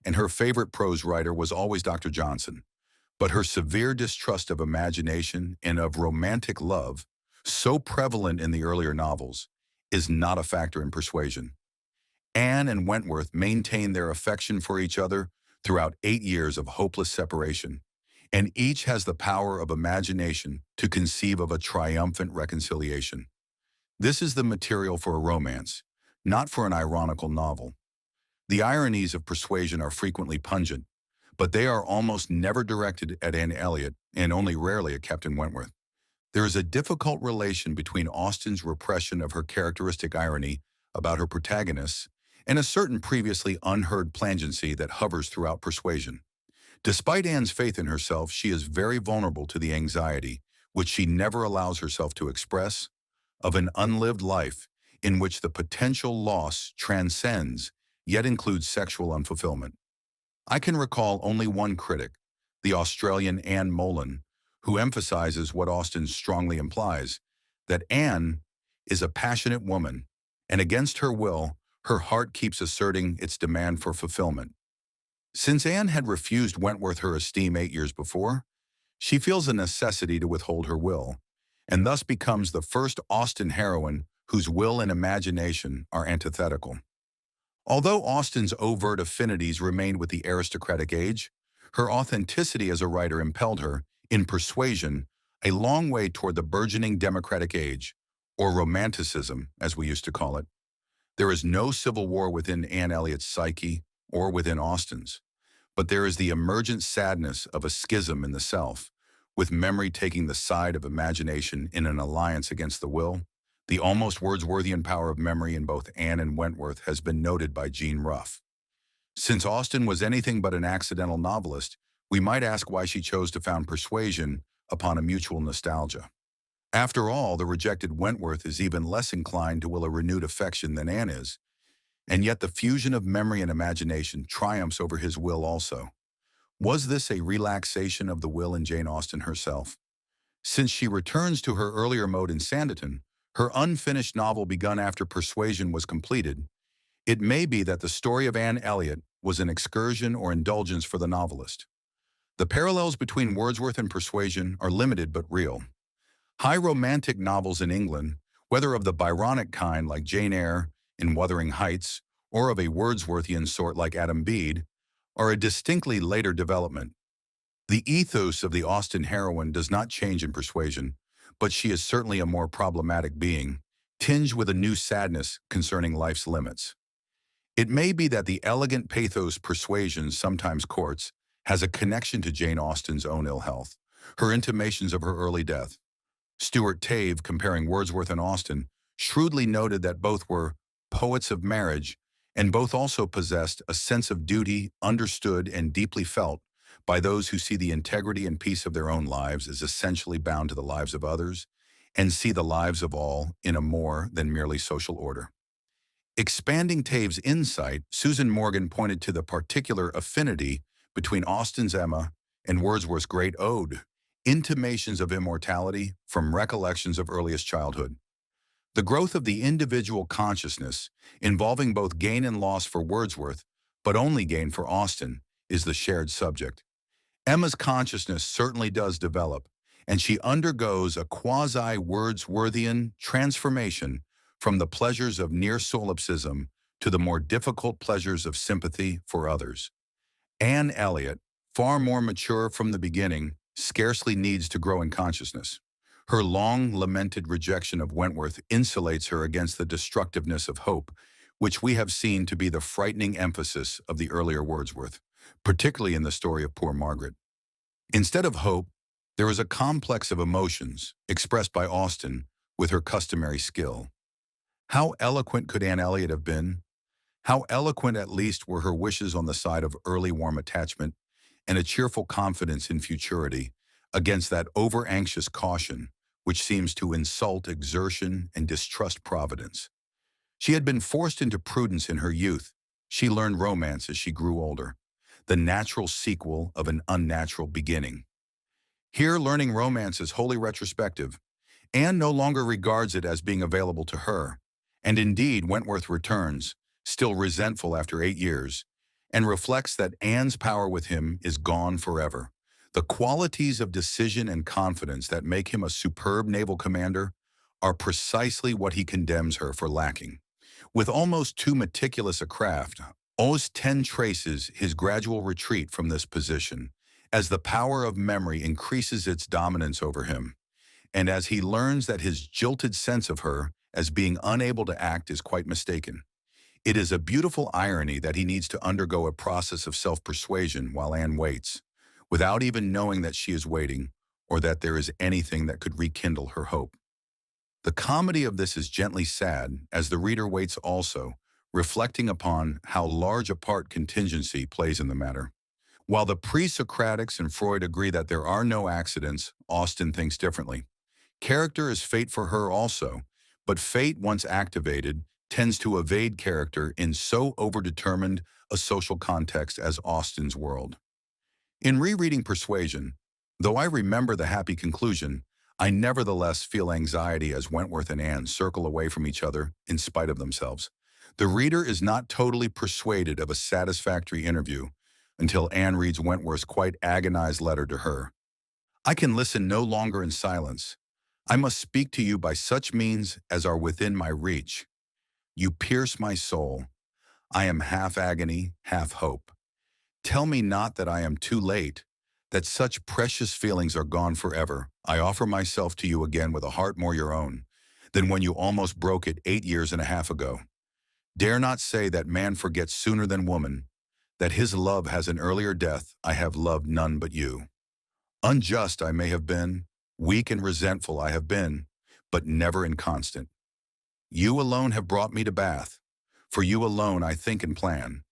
and her favorite prose writer was always Dr. Johnson. But her severe distrust of imagination and of romantic love, so prevalent in the earlier novels, is not a factor in Persuasion. Anne and Wentworth maintain their affection for each other throughout 8 years of hopeless separation, and each has the power of imagination to conceive of a triumphant reconciliation. This is the material for a romance, not for an ironical novel. The ironies of Persuasion are frequently pungent, but they are almost never directed at Anne Elliot and only rarely at Captain Wentworth. There is a difficult relation between Austen's repression of her characteristic irony about her protagonists and a certain previously unheard plangency that hovers throughout Persuasion. Despite Anne's faith in herself, she is very vulnerable to the anxiety, which she never allows herself to express, of an unlived life in which the potential loss transcends, yet includes sexual unfulfillment. I can recall only one critic, the Australian Anne Molan, who emphasizes what Austen strongly implies, that Anne is a passionate woman, and against her will, her heart keeps asserting its demand for fulfillment. Since Anne had refused Wentworth her esteem 8 years before, she feels a necessity to withhold her will, and thus becomes the first Austen heroine whose will and imagination are antithetical. Although Austen's overt affinities remained with the aristocratic age, her authenticity as a writer impelled her, in Persuasion, a long way toward the burgeoning democratic age, or Romanticism, as we used to call it. There is no civil war within Anne Elliot's psyche or within Austen's, but there is the emergent sadness of a schism in the self, with memory taking the side of imagination in an alliance against the will. The almost Wordsworthian power of memory in both Anne and Wentworth has been noted by Jean Ruff. Since Austen was anything but an accidental novelist, we might ask why she chose to found Persuasion upon a mutual nostalgia. After all, the rejected Wentworth is even less inclined to will a renewed affection than Anne is, and yet the fusion of memory and imagination triumphs over his will also. Was this a relaxation of the will in Jane Austen herself? Since she returns to her earlier mode in Sanditon, her unfinished novel begun after Persuasion was completed, it may be that the story of Anne Elliot was an excursion or indulgence for the novelist. The parallels between Wordsworth and Persuasion are limited but real. High romantic novels in England, whether of the Byronic kind like Jane Eyre in Wuthering Heights, or of a Wordsworthian sort like Adam Bede, are a distinctly later development. The ethos of the Austen heroine does not change in Persuasion, but she is certainly a more problematic being, tinged with a new sadness concerning life's limits. It may be that the elegant pathos Persuasion sometimes courts has a connection to Jane Austen's own ill health, her intimations of her early death. Stuart Tave, comparing Wordsworth and Austen, shrewdly noted that both were poets of marriage, and both also possessed a sense of duty understood and deeply felt by those who see the integrity and peace of their own lives as essentially bound to the lives of others, and see the lives of all in a more than merely social order. Expanding Tave's insight, Susan Morgan pointed to the particular affinity between Austen's Emma and Wordsworth's great ode, Intimations of Immortality from Recollections of Earliest Childhood. The growth of the individual consciousness, involving both gain and loss for Wordsworth, but only gain for Austen, is the shared subject. Emma's consciousness certainly does develop, and she undergoes a quasi-Wordsworthian transformation from the pleasures of near solipsism to the more difficult pleasures of sympathy for others. Anne Elliot, far more mature from the beginning, scarcely needs to grow in consciousness. Her long-lamented rejection of Wentworth insulates her against the destructiveness of hope, which we have seen to be the frightening emphasis of the earlier Wordsworth, particularly in the story of Poor Margaret. Instead of hope, there is a complex of emotions, expressed by Austen with her customary skill. How eloquent could Anne Elliot have been? How eloquent at least were her wishes on the side of early warm attachment and a cheerful confidence in futurity against that over-anxious caution which seems to insult exertion and distrust providence. She had been forced into prudence in her youth. She learned romance as she grew older, the natural sequel of an unnatural beginning. Here, learning romance is wholly retrospective. Anne no longer regards it as being available to her, and indeed Wentworth returns, still resentful after 8 years, and reflects that Anne's power with him is gone forever. The qualities of decision and confidence that make him a superb naval commander are precisely what he condemns her for lacking. With almost too meticulous a craft, Austen traces his gradual retreat from this position, as the power of memory increases its dominance over him, and as he learns that his jilted sense of her as being unable to act is quite mistaken. It is a beautiful irony that he needs to undergo a process of self-persuasion while Anne waits, without even knowing that she is waiting or that there is anything that could rekindle her hope. The comedy of this is gently sad, as the reader waits also, reflecting upon how large a part contingency plays in the matter. While the pre-Socratics and Freud agree that there are no accidents, Austen thinks differently. Character is fate for her also, but fate, once activated, tends to evade character in so overdetermined a social context as Austen's world. In rereading Persuasion, though I remember the happy conclusion, I nevertheless feel anxiety as Wentworth and Anne circle away from each other in spite of themselves. The reader is not totally persuaded of a satisfactory interview until Anne reads Wentworth's quite agonized letter to her. I can listen no longer in silence. I must speak to you by such means as are within my reach. You pierce my soul. I am half agony, half hope. Tell me not that I am too late, that such precious feelings are gone forever. I offer myself to you again with a heart more your own than when you almost broke it 8 years and a half ago. Dare not say that man forgets sooner than woman, that his love has an earlier death. I have loved none but you. Unjust I may have been, weak and resentful I have been, but never inconstant. You alone have brought me to Bath. For you alone I think and plan.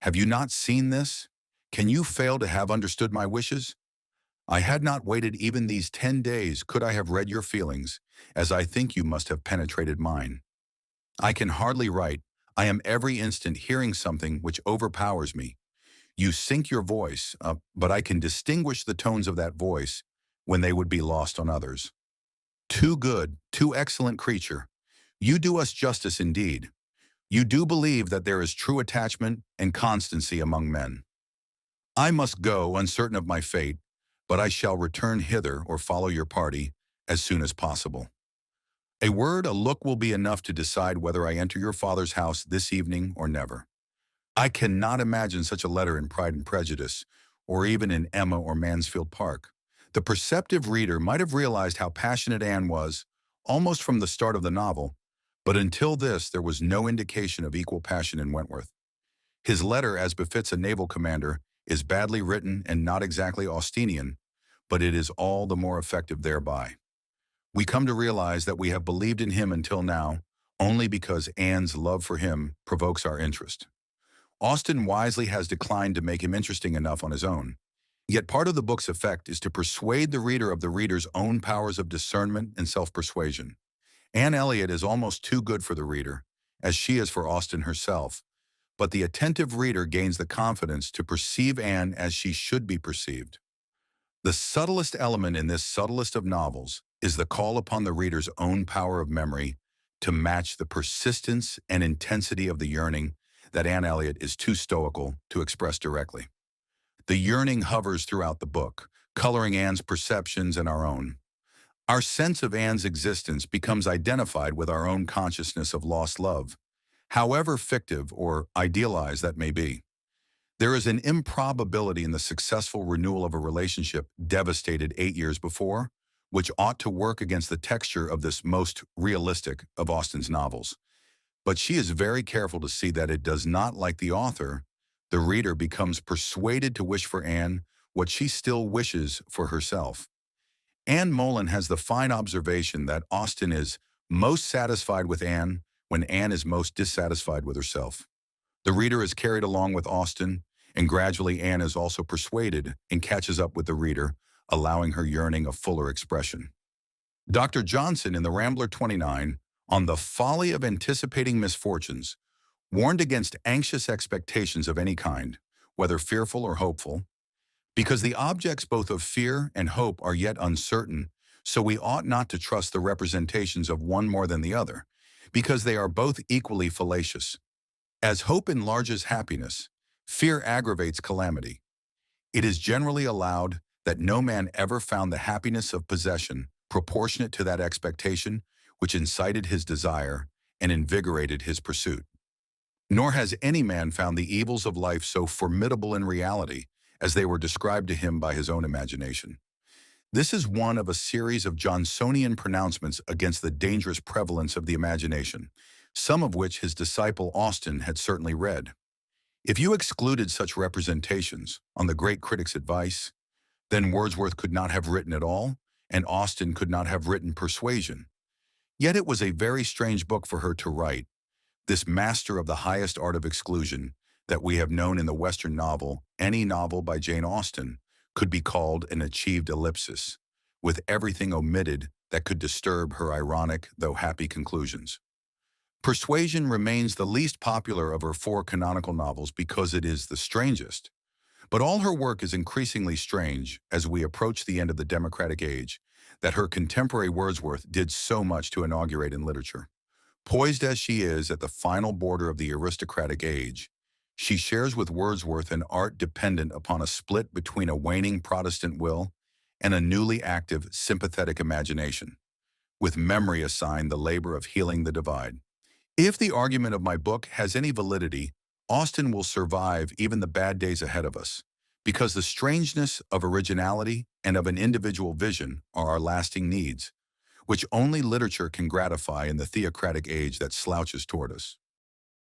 Have you not seen this? Can you fail to have understood my wishes? I had not waited even these 10 days could I have read your feelings, as I think you must have penetrated mine. I can hardly write. I am every instant hearing something which overpowers me. You sink your voice, but I can distinguish the tones of that voice when they would be lost on others. Too good, too excellent creature. You do us justice indeed. You do believe that there is true attachment and constancy among men. I must go, uncertain of my fate, but I shall return hither or follow your party as soon as possible. A word, a look will be enough to decide whether I enter your father's house this evening or never. I cannot imagine such a letter in Pride and Prejudice, or even in Emma or Mansfield Park. The perceptive reader might have realized how passionate Anne was, almost from the start of the novel, but until this there was no indication of equal passion in Wentworth. His letter, as befits a naval commander, is badly written and not exactly Austenian, but it is all the more effective thereby. We come to realize that we have believed in him until now only because Anne's love for him provokes our interest. Austen wisely has declined to make him interesting enough on his own. Yet part of the book's effect is to persuade the reader of the reader's own powers of discernment and self-persuasion. Anne Elliot is almost too good for the reader, as she is for Austen herself, but the attentive reader gains the confidence to perceive Anne as she should be perceived. The subtlest element in this subtlest of novels is the call upon the reader's own power of memory to match the persistence and intensity of the yearning that Anne Elliot is too stoical to express directly. The yearning hovers throughout the book, coloring Anne's perceptions and our own. Our sense of Anne's existence becomes identified with our own consciousness of lost love, however fictive or idealized that may be. There is an improbability in the successful renewal of a relationship devastated 8 years before, which ought to work against the texture of this most realistic of Austen's novels. But she is very careful to see that it does not, like the author, the reader becomes persuaded to wish for Anne what she still wishes for herself. Anne Molan has the fine observation that Austen is most satisfied with Anne when Anne is most dissatisfied with herself. The reader is carried along with Austen, and gradually Anne is also persuaded and catches up with the reader, allowing her yearning a fuller expression. Dr. Johnson in The Rambler 29, on the folly of anticipating misfortunes, warned against anxious expectations of any kind, whether fearful or hopeful, because the objects both of fear and hope are yet uncertain, so we ought not to trust the representations of one more than the other, because they are both equally fallacious. As hope enlarges happiness, fear aggravates calamity. It is generally allowed that no man ever found the happiness of possession proportionate to that expectation which incited his desire and invigorated his pursuit. Nor has any man found the evils of life so formidable in reality as they were described to him by his own imagination. This is one of a series of Johnsonian pronouncements against the dangerous prevalence of the imagination, some of which his disciple Austen had certainly read. If you excluded such representations, on the great critic's advice, then Wordsworth could not have written at all, and Austen could not have written Persuasion. Yet it was a very strange book for her to write, this master of the highest art of exclusion that we have known in the Western novel. Any novel by Jane Austen could be called an achieved ellipsis, with everything omitted that could disturb her ironic, though happy conclusions. Persuasion remains the least popular of her 4 canonical novels because it is the strangest. But all her work is increasingly strange as we approach the end of the democratic age that her contemporary Wordsworth did so much to inaugurate in literature. Poised as she is at the final border of the aristocratic age, she shares with Wordsworth an art dependent upon a split between a waning Protestant will and a newly active, sympathetic imagination, with memory assigned the labor of healing the divide. If the argument of my book has any validity, Austen will survive even the bad days ahead of us, because the strangeness of originality and of an individual vision are our lasting needs, which only literature can gratify in the theocratic age that slouches toward us.